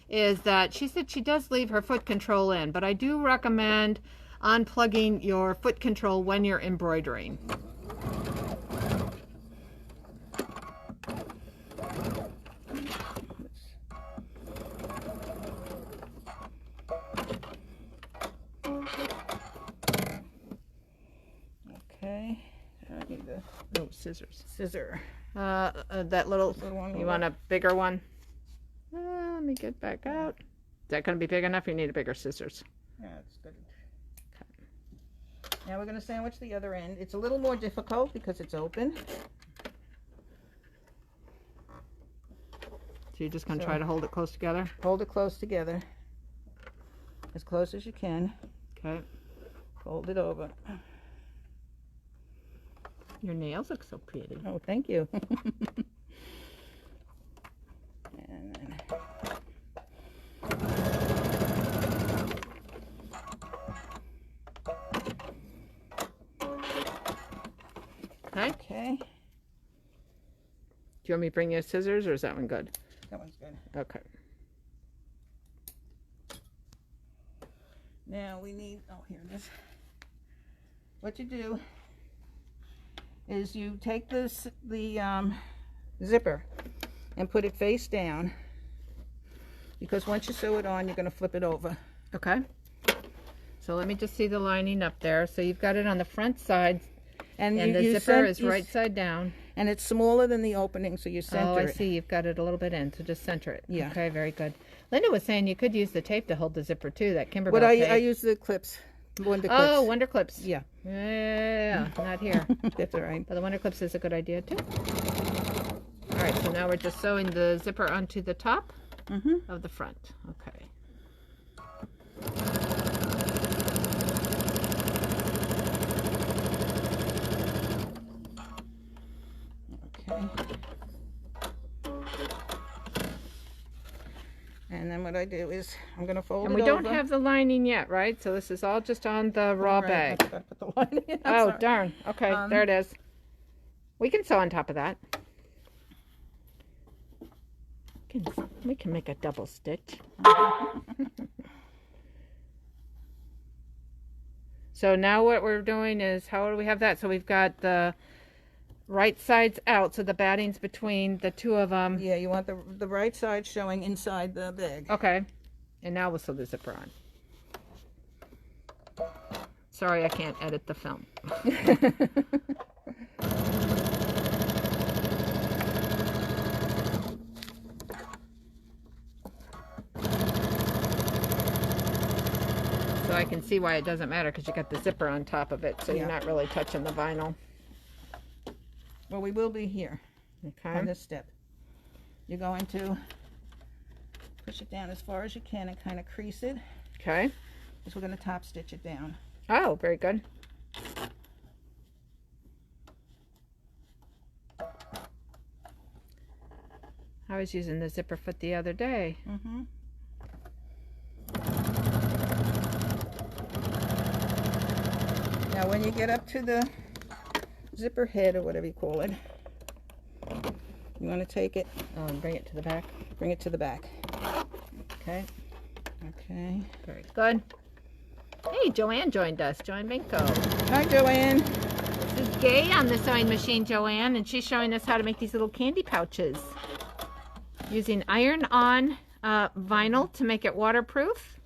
is that she said she does leave her foot control in, but I do recommend unplugging your foot control when you're embroidering. Okay. I need the Oh, scissors. scissor. That little, one you want a bigger one? Let me get back out. Is that going to be big enough? You need a bigger scissors. Yeah, it's good. Now we're going to sandwich the other end. It's a little more difficult because it's open. So you're just going to try to hold it close together? Hold it close together. As close as you can. Okay. Fold it over. Your nails look so pretty. Oh, thank you. And then Okay. okay. Do you want me to bring you scissors, or is that one good? That one's good. Okay. Now we need, oh, here it is. What you do is you take the zipper and put it face down, because once you sew it on, you're going to flip it over. Okay. So let me just see the lining up there. So you've got it on the front side, and the zipper is right side down. And it's smaller than the opening, so you center it. Oh, I see. You've got it a little bit in, so just center it. Yeah. Okay, very good. Linda was saying you could use the tape to hold the zipper too, that Kimberbell But I tape. use the clips. Wonder clips. Oh, Wonder Clips. Yeah. Yeah, not here. That's all right. But the Wonder Clips is a good idea too. All right, so now we're just sewing the zipper onto the top of the front. Okay. Okay. And then what I do is I'm going to fold And it we over. don't have the lining yet, right? So this is all just on the raw Right, bag. I forgot to put the lining in. I'm Oh, sorry. darn. Okay, there it is. We can sew on top of that. We can make a double stitch. So now what we're doing is, how do we have that? So we've got the right sides out, so the batting's between the two of them. Yeah, you want the right side showing inside the bag. Okay. And now we'll sew the zipper on. Sorry, I can't edit the film. So I can see why it doesn't matter, because you got the zipper on top of it, so you're not really touching the vinyl. Well, we will be here Okay. on this step. You're going to push it down as far as you can and kind of crease it, Okay. because we're going to top stitch it down. Oh, very good. I was using the zipper foot the other day. Now when you get up to the zipper head, or whatever you call it, you want to take it, and bring it to the back. bring it to the back. Okay. Okay. Very good. Hey, Joanne joined us. Joanne Benko. Hi, Joanne. This is Gay on the sewing machine, Joanne, and she's showing us how to make these little candy pouches using iron-on vinyl to make it waterproof.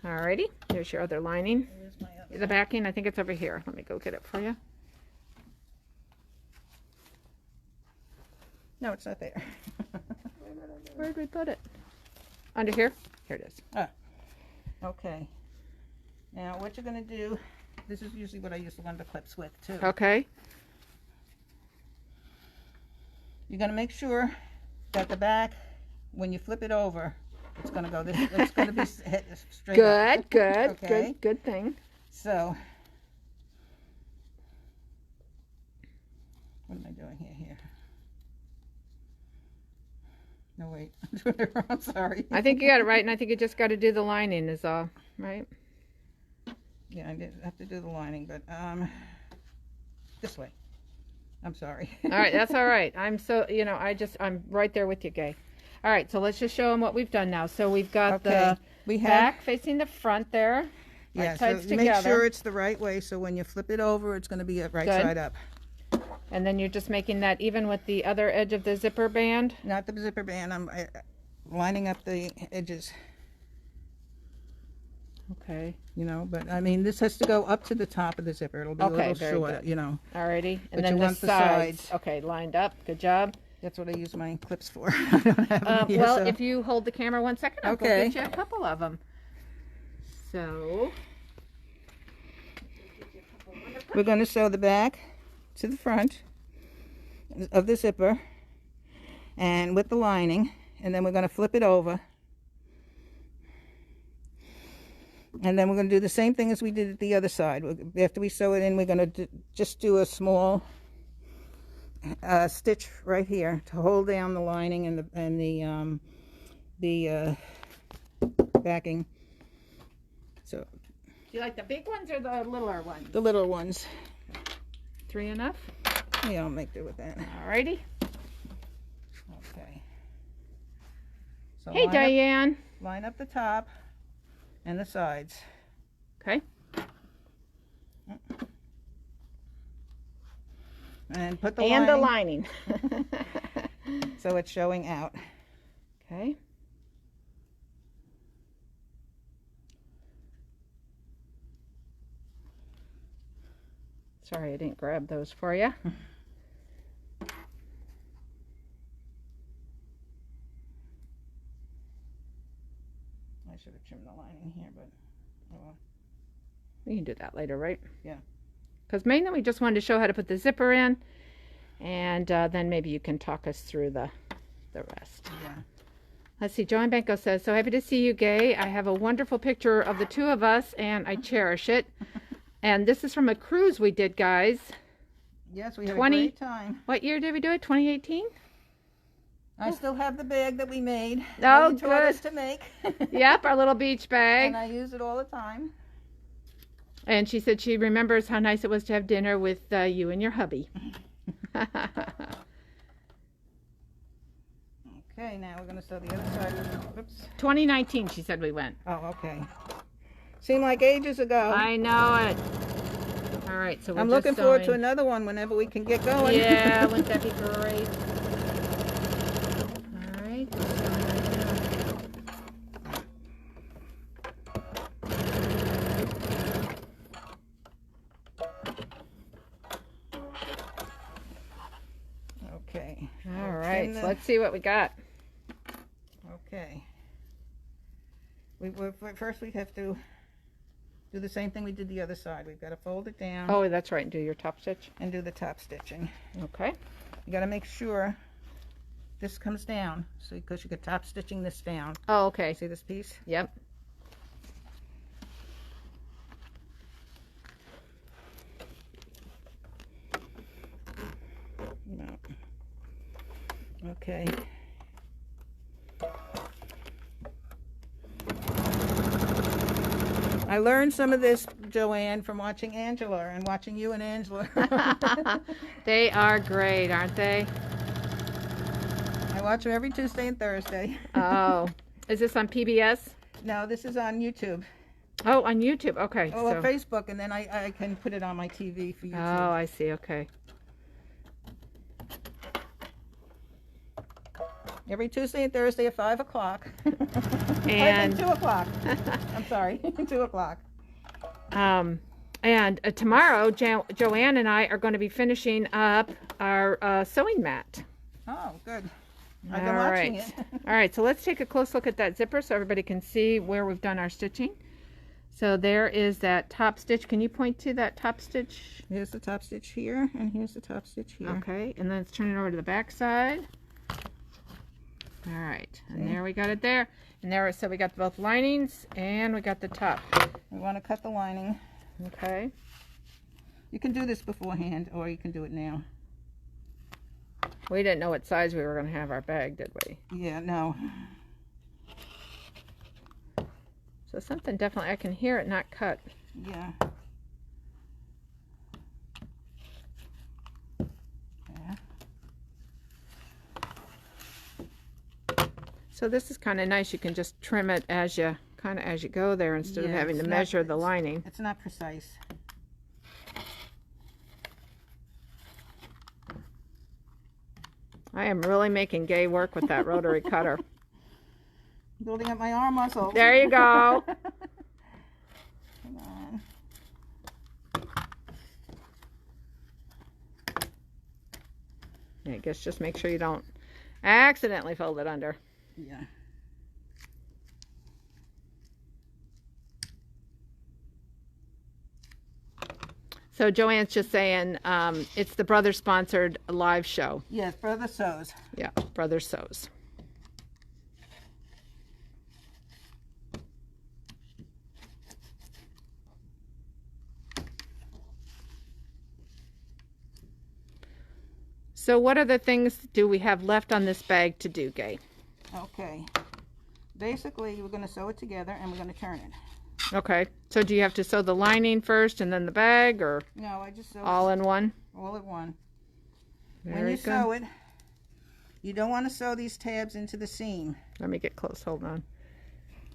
Alrighty, there's your other lining. Here's my other. The backing, I think it's over here. Let me go get it for you. No, it's not there. Where did we put it? Under here? Here it is. Okay. Now what you're going to do, this is usually what I use one of the clips with too. Okay. You're going to make sure that the back, when you flip it over, it's going to go this. It's going to be straight Good, up. good, Okay. good thing. So, what am I doing here? No, wait. I'm doing it wrong. I'm sorry. I think you got it right, and I think you just got to do the lining is all, right? Yeah, I did have to do the lining, but this way. I'm sorry. All right, that's all right. I'm so, I'm right there with you, Gay. All right, so let's just show them what we've done now. So we've got the we have, back facing the front there. yeah, right so sides make together. sure it's the right way, so when you flip it over, it's going to be right Good. side up. And then you're just making that even with the other edge of the zipper band. Not the zipper band. I'm lining up the edges, Okay. but I mean, this has to go up to the top of the zipper. It'll be a Okay, little very short, good. Alrighty. But And then you the want the sides. sides. Okay, lined up. Good job. That's what I use my clips for. I don't have them here, Well, so. if you hold the camera 1 second, I'll go Okay. get you a couple of them. So, We're going to sew the back to the front of the zipper and with the lining, and then we're going to flip it over, and then we're going to do the same thing as we did at the other side. After we sew it in, we're going to just do a small stitch right here to hold down the lining and the backing. So do you like the big ones or the littler ones? the little ones, 3 enough? yeah, I'll make do with that. Alrighty. Okay. So Hey, Diane. line up the top and the sides. Okay. And put the And the lining lining. so it's showing out. Okay. Sorry, I didn't grab those for you. I should have trimmed the lining here, but oh well. We can do that later, right? Yeah. Because mainly we just wanted to show how to put the zipper in, and then maybe you can talk us through the rest. Yeah. Let's see, Joanne Benko says, so happy to see you, Gay. I have a wonderful picture of the two of us, and I cherish it. And this is from a cruise we did, guys. Yes, we had 20 a great time. What year did we do it? 2018? I still have the bag that we made. Oh, that you taught good. us to make. Yep, our little beach bag. And I use it all the time. And she said she remembers how nice it was to have dinner with you and your hubby. Okay, now we're going to sew the other side. Oops. 2019, she said we went. Oh, okay. Seemed like ages ago. I know it. All right, so we're I'm just looking forward to sewing. another one whenever we can get going. Yeah, wouldn't that be great? All right. Okay. All right, so let's see what we got. Okay. First we have to do the same thing we did the other side. We've got to fold it down Oh, that's right, and do your top stitch. and do the top stitching. Okay. You got to make sure this comes down, so because you get top stitching this down. Oh, okay. See this piece? Yep. No. Okay. I learned some of this, Joanne, from watching Angela and watching you and Angela. They are great, aren't they? I watch them every Tuesday and Thursday. Oh, is this on PBS? No, this is on YouTube. Oh, on YouTube. Okay. Oh, on Facebook, and then I can put it on my TV for YouTube. Oh, I see. Okay. Every Tuesday and Thursday at 5 o'clock. And 2 o'clock. I'm sorry, 2 o'clock. And tomorrow, Joanne and I are going to be finishing up our sewing mat. Oh, good. I've been watching it. All right, so let's take a close look at that zipper so everybody can see where we've done our stitching. So there is that top stitch. Can you point to that top stitch? Here's the top stitch here, and here's the top stitch here. Okay, and then let's turn it over to the back side. All right, and there we got it there. And there, so we got both linings and we got the top. We want to cut the lining. Okay. You can do this beforehand, or you can do it now. We didn't know what size we were going to have our bag, did we? Yeah, no. So something definitely, I can hear it not cut. Yeah. So this is kind of nice. You can just trim it as you go there instead of having to measure the lining. It's not precise. I am really making Gay work with that rotary cutter. Building up my arm muscles. There you go. Come on. I guess just make sure you don't accidentally fold it under. Yeah. So Joanne's just saying it's the brother sponsored live show. Yes, Brother Sews. Yeah, Brother Sews. So what other things do we have left on this bag to do, Gay? Okay. Basically, we're going to sew it together and we're going to turn it. Okay. So do you have to sew the lining first and then the bag, or No, I just sew all in one? all at one. Very When you good. sew it, you don't want to sew these tabs into the seam. Let me get close. Hold on.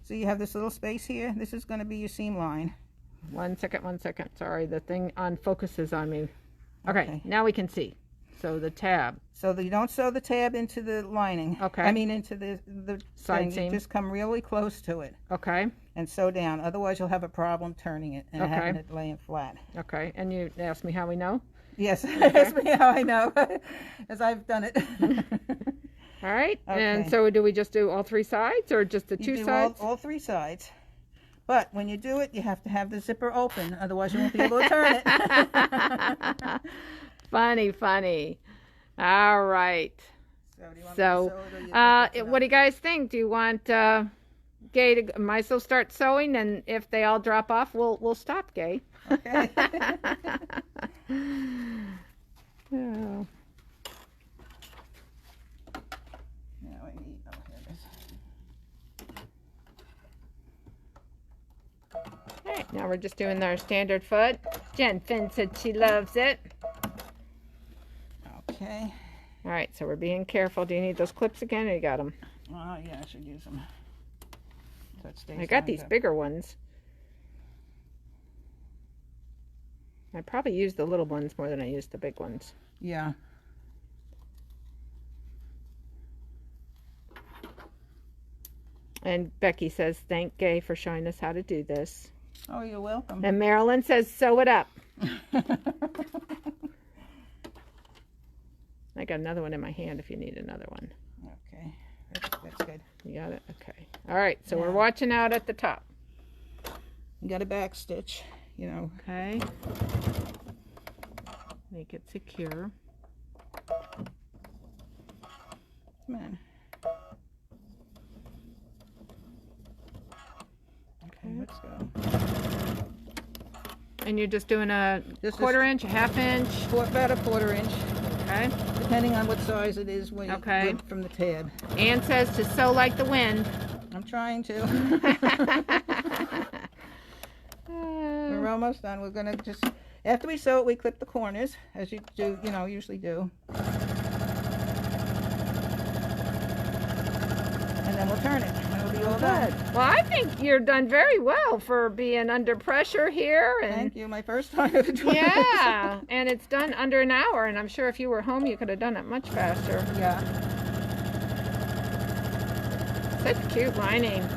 So you have this little space here. This is going to be your seam line. 1 second, 1 second. Sorry, the thing on focuses on me. Okay, Okay. now we can see. So the tab. So that you don't sew the tab into the lining. Okay. I mean into the Side thing. seam. You just come really close to it Okay, and sew down. Otherwise, you'll have a problem turning it and Okay. having it laying flat. okay. And you asked me how we know? Yes, ask me how I know, as I've done it. All right. And Okay. so do we just do all three sides or just the You two do sides? all three sides. But when you do it, you have to have the zipper open. Otherwise, you won't be able to turn it. Funny, funny. All right. So, do you want me to So, sew it or you just fix it what do up? you guys think? Do you want Gay to might as well start sewing, and if they all drop off, we'll stop, Gay. Okay. Oh. Now I need, oh, here it is. All right, now we're just doing our standard foot. Jen Finn said she loves it. Okay. All right, so we're being careful. Do you need those clips again, or you got them? Oh, yeah, I should use them. So it stays I got lined these up. bigger ones. I probably use the little ones more than I use the big ones. Yeah. And Becky says, thank Gay for showing us how to do this. Oh, you're welcome. And Marilyn says, sew it up. I got another one in my hand if you need another one. Okay, that's good. You got it? Okay. All right, so we're Yeah. watching out at the top. You got a back stitch, you know. Okay. Make it secure. Come on. Okay. Let's go. And you're just doing a This is- quarter inch, a half inch. About a quarter inch, Okay. depending on what size it is when Okay. from the tab. Ann says to sew like the wind. I'm trying to. We're almost done. We're gonna just, after we sew it, we clip the corners, as you do, usually do. And then we'll turn it. And it'll be all done. Well, I think you're done very well for being under pressure here. And Thank you. My first time ever doing yeah, and it's done under an hour, and I'm sure if you were home, you could have done it much faster. this. Yeah. Such cute lining.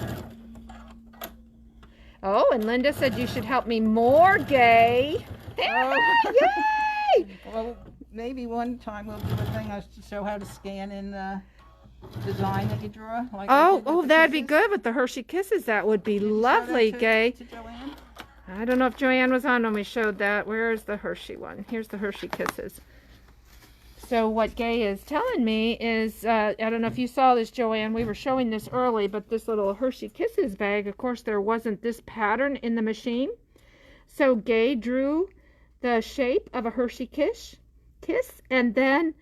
Oh, and Linda said you should help me more, Gay. Yay! Well, maybe one time we'll do a thing to show how to scan in the design that you draw. Like That'd be good with the Hershey Kisses. That would be lovely, Gay. To Joanne? I don't know if Joanne was on when we showed that. Where is the Hershey one? Here's the Hershey Kisses. So what Gay is telling me is, I don't know if you saw this, Joanne. We were showing this early, but this little Hershey Kisses bag, of course, there wasn't this pattern in the machine. So Gay drew the shape of a Hershey kiss, and then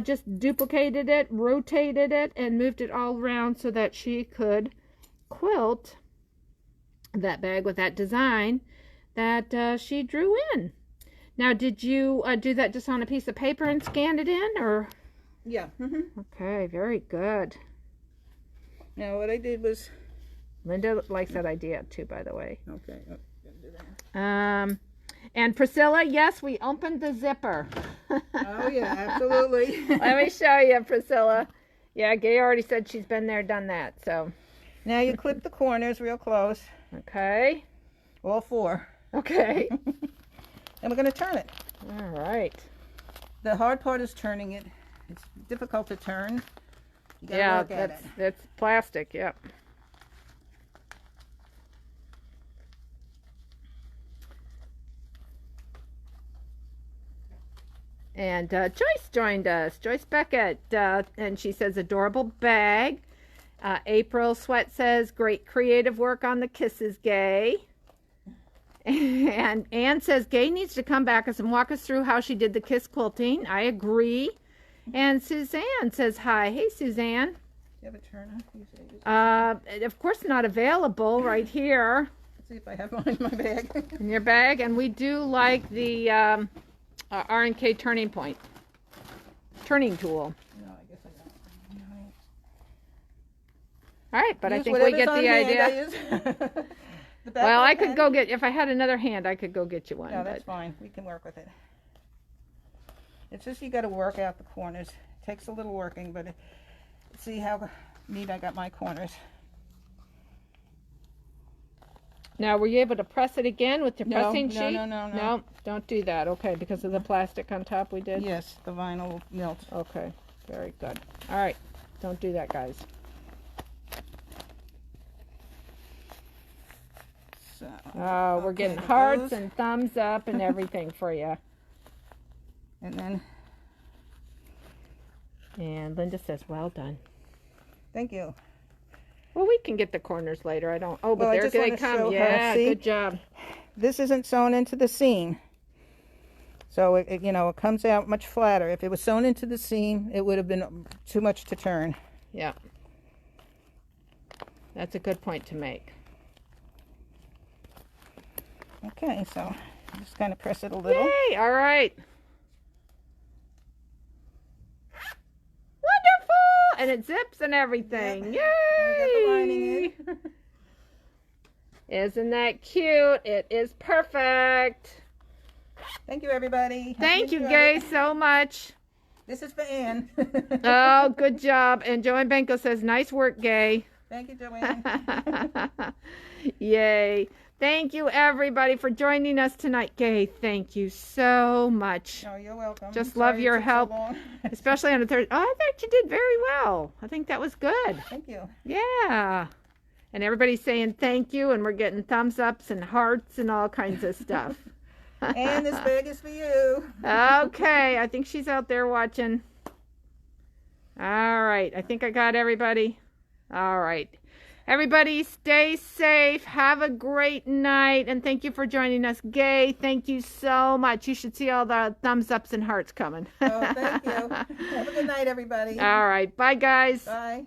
just duplicated it, rotated it, and moved it all around so that she could quilt that bag with that design that she drew in. Now, did you do that just on a piece of paper and scanned it in, or? Yeah. Okay, very good. Now, what I did was... Linda likes that idea, too, by the way. Okay. Do that. And Priscilla, yes, we opened the zipper. Oh, yeah, absolutely. Let me show you, Priscilla. Yeah, Gay already said she's been there, done that, so. Now you clip the corners real close. Okay. All four. Okay. And we're going to turn it. All right. The hard part is turning it. It's difficult to turn. You gotta work at it. That's plastic, yep. And Joyce joined us, Joyce Beckett, and she says, adorable bag. April Sweat says, great creative work on the kisses, Gay. And Anne says, Gay needs to come back and walk us through how she did the kiss quilting. I agree. And Suzanne says, hi. Hey, Suzanne. Do you have a turner? Of course not available right here. Let's see if I have one in my bag. In your bag. And we do like the R&K turning tool. No, I guess I don't. All right, but I Use think we get whatever's the on hand, idea. I use. Well, I could go get, if I had another hand, I could go get you one. No, that's fine. We can work with it. It's just you got to work out the corners. It takes a little working, but see how neat I got my corners. Now, were you able to press it again with your pressing sheet? No. No, don't do that. Okay, because of the plastic on top we did? Yes, the vinyl melt. Okay, very good. All right, don't do that, guys. So, Oh, we're okay, getting hearts those. and thumbs up and everything for you. And then, And Linda says, well done. thank you. Well, we can get the corners later. I don't. Oh, but Well, I there just they wanna come. show her. Yeah, See? good job. This isn't sewn into the seam. So, it comes out much flatter. If it was sewn into the seam, it would have been too much to turn. Yeah. That's a good point to make. Okay, so just kind of press it a little. Yay! All right. Wonderful! And it zips and everything. Yep. And we got the lining Yay! in. Isn't that cute? It is perfect. Thank you, everybody. Hope Thank you, enjoyed Gay, it. so much. This is for Ann. Oh, good job. And Joanne Benko says, nice work, Gay. Thank you, Joanne. Yay. Thank you, everybody, for joining us tonight. Gay, thank you so much. Oh, you're welcome. Just Sorry love it your took so help. long. Especially on a Thursday. Oh, I thought you did very well. I think that was good. Thank you. Yeah. And everybody's saying thank you, and we're getting thumbs ups and hearts and all kinds of stuff. And this bag is for you. Okay, I think she's out there watching. All right, I think I got everybody. All right. Everybody stay safe. Have a great night. And thank you for joining us. Gay, thank you so much. You should see all the thumbs ups and hearts coming. Oh, thank you. Have a good night, everybody. All right. Bye, guys. Bye.